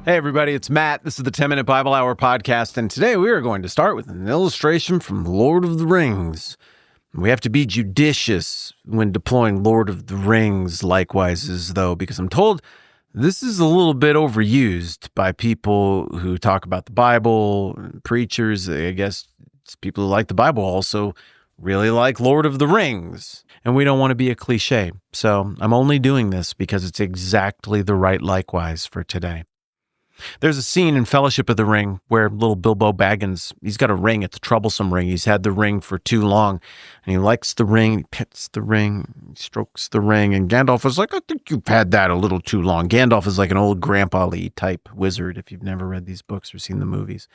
Hey everybody, it's Matt. This is the 10-Minute Bible Hour podcast, and today we are going to start with an illustration from Lord of the Rings. We have to be judicious when deploying Lord of the Rings likewises, though, because I'm told this is a little bit overused by people who talk about the Bible, preachers. I guess it's people who like the Bible also really like Lord of the Rings, and we don't want to be a cliche. So I'm only doing this because it's exactly the right likewise for today. There's a scene in Fellowship of the Ring where little Bilbo Baggins, he's got a ring. It's a troublesome ring. He's had the ring for too long, and he likes the ring. He pets the ring, he strokes the ring, and Gandalf is like, I think you've had that a little too long. Gandalf is like an old Grandpa-ly type wizard, if you've never read these books or seen the movies.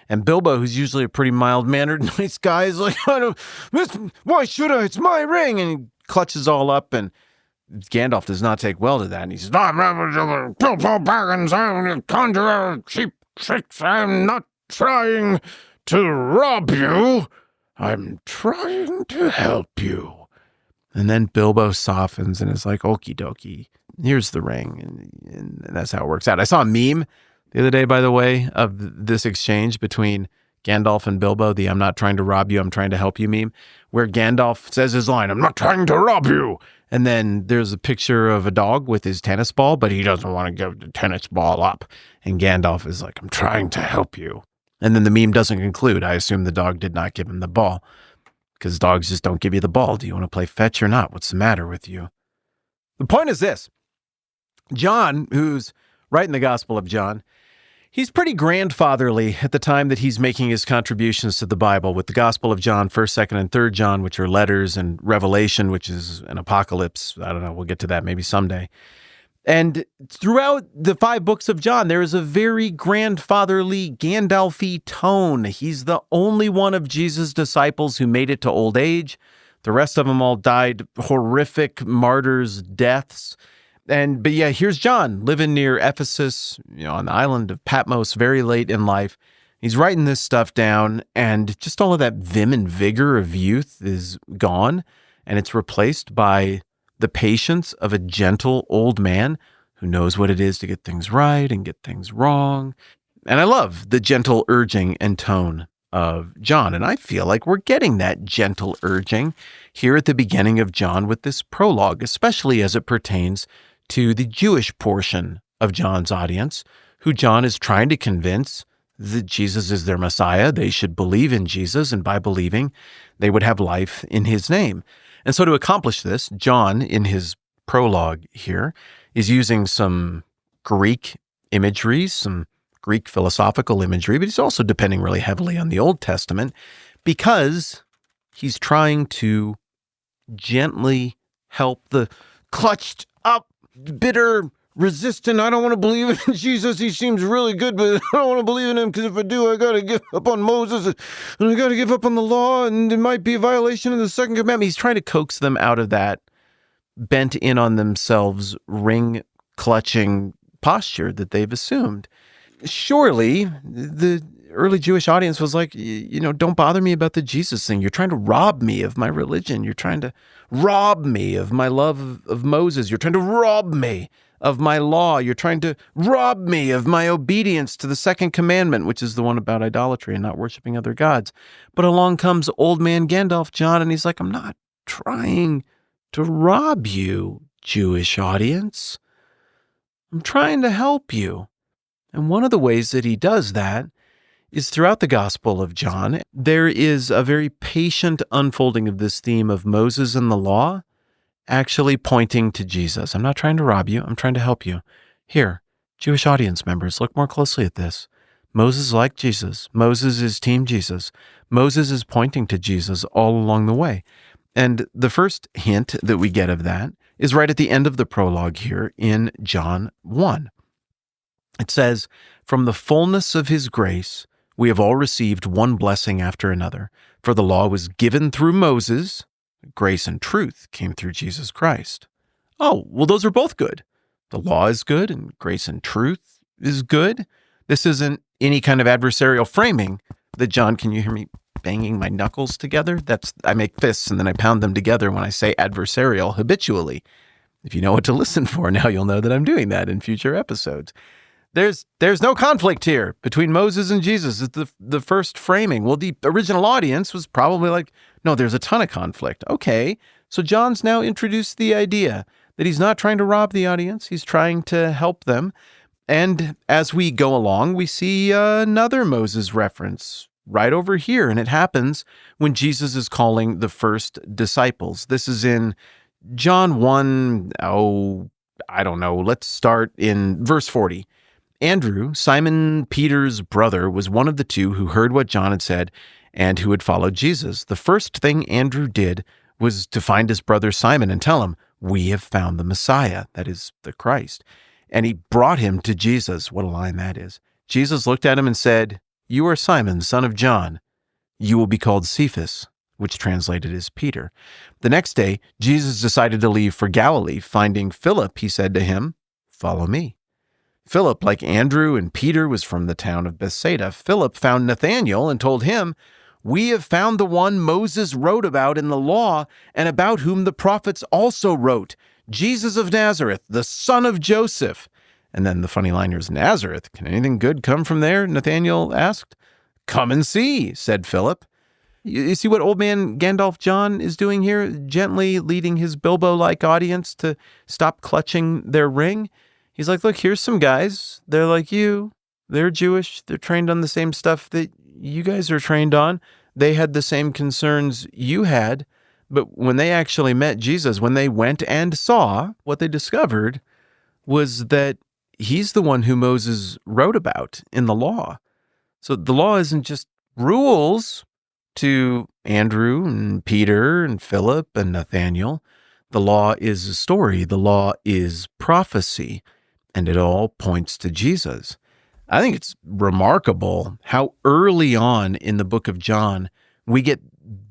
And Bilbo, who's usually a pretty mild-mannered, nice guy, is like, why should I? It's my ring. And he clutches all up, and Gandalf does not take well to that, and he says, Bilbo Baggins, I'm a conjurer, cheap tricks. I'm not trying to rob you. I'm trying to help you. And then Bilbo softens and is like, okie dokie, here's the ring. And that's how it works out. I saw a meme the other day, by the way, of this exchange between Gandalf and Bilbo, the I'm not trying to rob you, I'm trying to help you meme, where Gandalf says his line, I'm not trying to rob you. And then there's a picture of a dog with his tennis ball, but he doesn't want to give the tennis ball up. And Gandalf is like, I'm trying to help you. And then the meme doesn't conclude. I assume the dog did not give him the ball, because dogs just don't give you the ball. Do you want to play fetch or not? What's the matter with you? The point is this. John, who's writing the Gospel of John, he's pretty grandfatherly at the time that he's making his contributions to the Bible with the Gospel of John, 1st, 2nd, and 3rd John, which are letters, and Revelation, which is an apocalypse. I don't know. We'll get to that maybe someday. And throughout the 5 books of John, there is a very grandfatherly, Gandalf-y tone. He's the only one of Jesus' disciples who made it to old age. The rest of them all died horrific martyrs' deaths. But yeah, here's John living near Ephesus, on the island of Patmos, very late in life. He's writing this stuff down, and just all of that vim and vigor of youth is gone, and it's replaced by the patience of a gentle old man who knows what it is to get things right and get things wrong. And I love the gentle urging and tone of John, and I feel like we're getting that gentle urging here at the beginning of John with this prologue, especially as it pertains to the Jewish portion of John's audience, who John is trying to convince that Jesus is their Messiah. They should believe in Jesus, and by believing, they would have life in his name. And so to accomplish this, John, in his prologue here, is using some Greek imagery, some Greek philosophical imagery, but he's also depending really heavily on the Old Testament because he's trying to gently help the clutched up, bitter, resistant, I don't want to believe in Jesus. He seems really good, but I don't want to believe in him because if I do, I got to give up on Moses and I got to give up on the law, and it might be a violation of the second commandment. He's trying to coax them out of that bent in on themselves, ring-clutching posture that they've assumed. Surely, the early Jewish audience was like, don't bother me about the Jesus thing. You're trying to rob me of my religion. You're trying to rob me of my love of Moses. You're trying to rob me of my law. You're trying to rob me of my obedience to the second commandment, which is the one about idolatry and not worshiping other gods. But along comes old man Gandalf, John, and he's like, I'm not trying to rob you, Jewish audience. I'm trying to help you. And one of the ways that he does that is throughout the Gospel of John. There is a very patient unfolding of this theme of Moses and the law actually pointing to Jesus. I'm not trying to rob you. I'm trying to help you. Here, Jewish audience members, look more closely at this. Moses liked Jesus. Moses is Team Jesus. Moses is pointing to Jesus all along the way. And the first hint that we get of that is right at the end of the prologue here in John 1. It says, from the fullness of his grace, we have all received one blessing after another. For the law was given through Moses. Grace and truth came through Jesus Christ. Oh, well, those are both good. The law is good and grace and truth is good. This isn't any kind of adversarial framing that, John, can you hear me banging my knuckles together? I make fists and then I pound them together when I say adversarial habitually. If you know what to listen for, now you'll know that I'm doing that in future episodes. There's no conflict here between Moses and Jesus. It's the first framing. Well, the original audience was probably like, no, there's a ton of conflict. Okay, so John's now introduced the idea that he's not trying to rob the audience. He's trying to help them. And as we go along, we see another Moses reference right over here. And it happens when Jesus is calling the first disciples. This is in John 1, I don't know. Let's start in verse 40. Andrew, Simon Peter's brother, was one of the two who heard what John had said and who had followed Jesus. The first thing Andrew did was to find his brother Simon and tell him, "We have found the Messiah," that is, the Christ. And he brought him to Jesus. What a line that is. Jesus looked at him and said, "You are Simon, son of John. You will be called Cephas," which translated is Peter. The next day, Jesus decided to leave for Galilee. Finding Philip, he said to him, "Follow me." Philip, like Andrew and Peter, was from the town of Bethsaida. Philip found Nathanael and told him, "We have found the one Moses wrote about in the law and about whom the prophets also wrote, Jesus of Nazareth, the son of Joseph." And then the funny line here is, "Nazareth, can anything good come from there?" Nathanael asked. "Come and see," said Philip. You see what old man Gandalf John is doing here? Gently leading his Bilbo-like audience to stop clutching their ring. He's like, look, here's some guys. They're like you. They're Jewish. They're trained on the same stuff that you guys are trained on. They had the same concerns you had. But when they actually met Jesus, when they went and saw, what they discovered was that he's the one who Moses wrote about in the law. So the law isn't just rules to Andrew and Peter and Philip and Nathanael. The law is a story. The law is prophecy. And it all points to Jesus. I think it's remarkable how early on in the book of John we get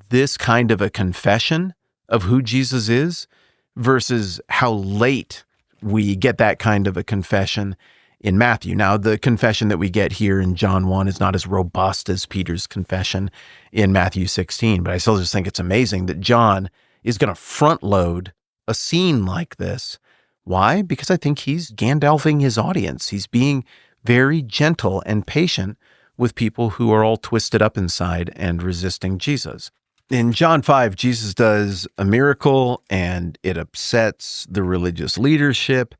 this kind of a confession of who Jesus is versus how late we get that kind of a confession in Matthew. Now, the confession that we get here in John 1 is not as robust as Peter's confession in Matthew 16, but I still just think it's amazing that John is going to front load a scene like this. Why? Because I think he's Gandalfing his audience. He's being very gentle and patient with people who are all twisted up inside and resisting Jesus. In John 5, Jesus does a miracle and it upsets the religious leadership.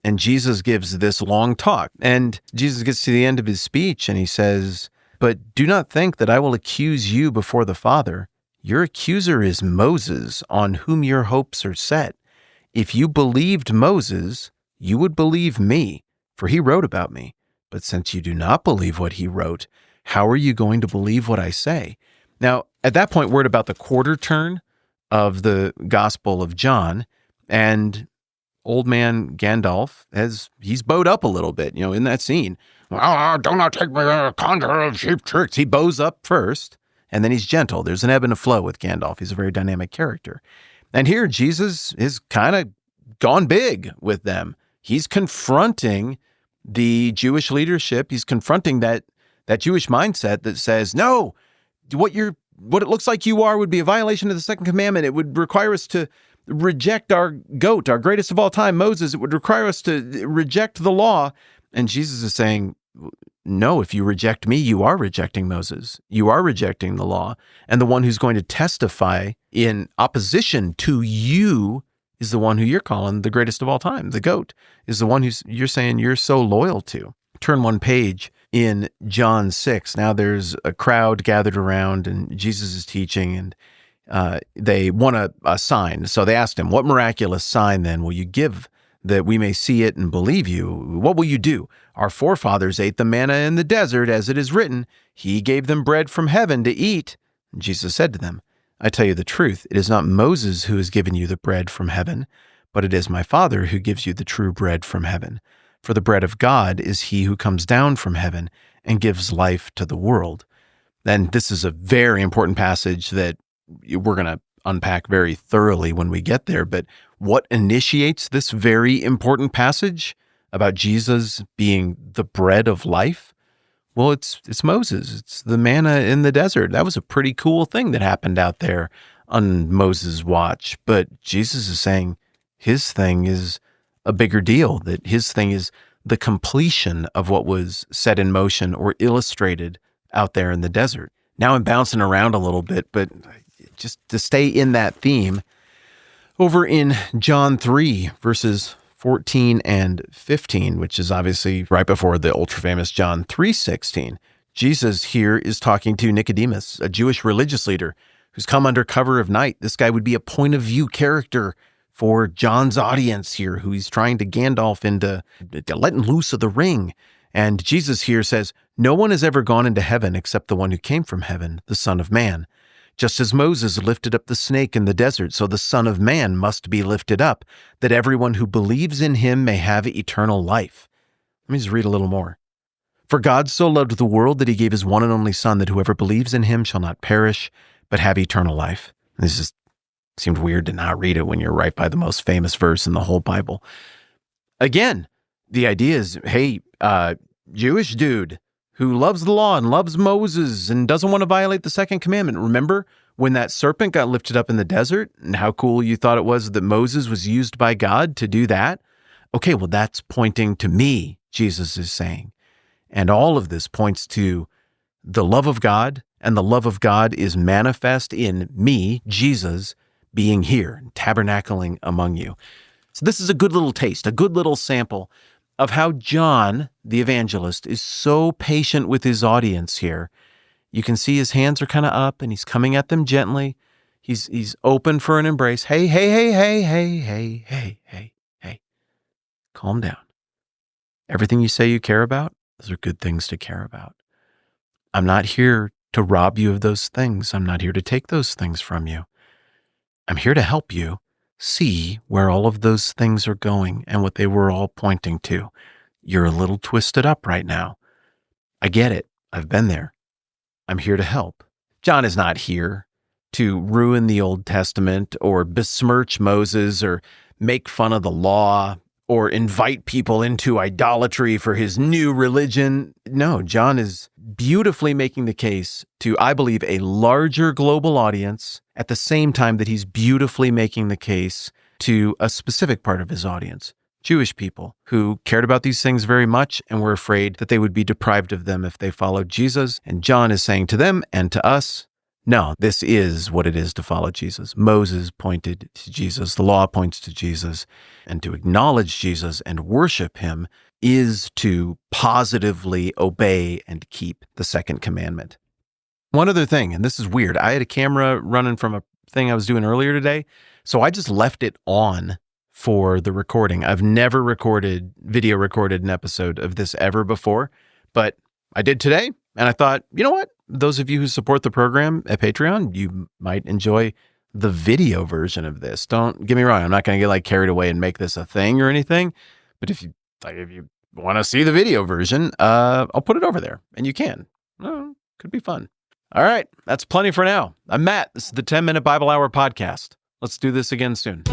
And Jesus gives this long talk. And Jesus gets to the end of his speech and he says, "But do not think that I will accuse you before the Father. Your accuser is Moses, on whom your hopes are set. If you believed Moses, you would believe me, for he wrote about me. But since you do not believe what he wrote, how are you going to believe what I say?" Now, at that point, we're at about the quarter turn of the Gospel of John, and old man Gandalf he's bowed up a little bit, in that scene. "Oh, do not take me a conjurer of cheap tricks." He bows up first, and then he's gentle. There's an ebb and a flow with Gandalf. He's a very dynamic character. And here, Jesus is kind of gone big with them. He's confronting the Jewish leadership. He's confronting that Jewish mindset that says, no, what it looks like you are would be a violation of the second commandment. It would require us to reject our goat, our greatest of all time, Moses. It would require us to reject the law. And Jesus is saying, no, if you reject me, you are rejecting Moses. You are rejecting the law. And the one who's going to testify in opposition to you is the one who you're calling the greatest of all time. The goat is the one you're saying you're so loyal to. Turn one page in John 6. Now there's a crowd gathered around and Jesus is teaching, and they want a sign. So they asked him, "What miraculous sign then will you give that we may see it and believe you? What will you do? Our forefathers ate the manna in the desert, as it is written, he gave them bread from heaven to eat." And Jesus said to them, "I tell you the truth, it is not Moses who has given you the bread from heaven, but it is my Father who gives you the true bread from heaven. For the bread of God is he who comes down from heaven and gives life to the world." And this is a very important passage that we're going to unpack very thoroughly when we get there. But what initiates this very important passage about Jesus being the bread of life? Well, it's Moses. It's the manna in the desert. That was a pretty cool thing that happened out there on Moses' watch. But Jesus is saying his thing is a bigger deal, that his thing is the completion of what was set in motion or illustrated out there in the desert. Now I'm bouncing around a little bit, but just to stay in that theme, over in John 3, verses 14 and 15, which is obviously right before the ultra-famous John 3:16, Jesus here is talking to Nicodemus, a Jewish religious leader who's come under cover of night. This guy would be a point of view character for John's audience here, who he's trying to Gandalf into letting loose of the ring. And Jesus here says, "No one has ever gone into heaven except the one who came from heaven, the Son of Man. Just as Moses lifted up the snake in the desert, so the Son of Man must be lifted up, that everyone who believes in him may have eternal life." Let me just read a little more. "For God so loved the world that he gave his one and only Son, that whoever believes in him shall not perish, but have eternal life." This just seemed weird to not read it when you're right by the most famous verse in the whole Bible. Again, the idea is, hey, Jewish dude who loves the law and loves Moses and doesn't want to violate the second commandment. Remember when that serpent got lifted up in the desert and how cool you thought it was that Moses was used by God to do that? Okay, well, that's pointing to me, Jesus is saying. And all of this points to the love of God, and the love of God is manifest in me, Jesus, being here, tabernacling among you. So this is a good little taste, a good little sample of how John, the evangelist, is so patient with his audience here. You can see his hands are kind of up and he's coming at them gently. He's open for an embrace. Hey, hey, hey, hey, hey, hey, hey, hey, hey. Calm down. Everything you say you care about, those are good things to care about. I'm not here to rob you of those things. I'm not here to take those things from you. I'm here to help you see where all of those things are going and what they were all pointing to. You're a little twisted up right now. I get it. I've been there. I'm here to help. John is not here to ruin the Old Testament or besmirch Moses or make fun of the law or invite people into idolatry for his new religion. No, John is beautifully making the case to, I believe, a larger global audience at the same time that he's beautifully making the case to a specific part of his audience, Jewish people who cared about these things very much and were afraid that they would be deprived of them if they followed Jesus. And John is saying to them and to us, no, this is what it is to follow Jesus. Moses pointed to Jesus. The law points to Jesus. And to acknowledge Jesus and worship him is to positively obey and keep the second commandment. One other thing, and this is weird. I had a camera running from a thing I was doing earlier today, so I just left it on for the recording. I've never video recorded an episode of this ever before, but I did today, and I thought, you know what? Those of you who support the program at Patreon, you might enjoy the video version of this. Don't get me wrong. I'm not going to get carried away and make this a thing or anything. But if you want to see the video version, I'll put it over there and you can. Could be fun. All right. That's plenty for now. I'm Matt. This is the 10-Minute Bible Hour podcast. Let's do this again soon.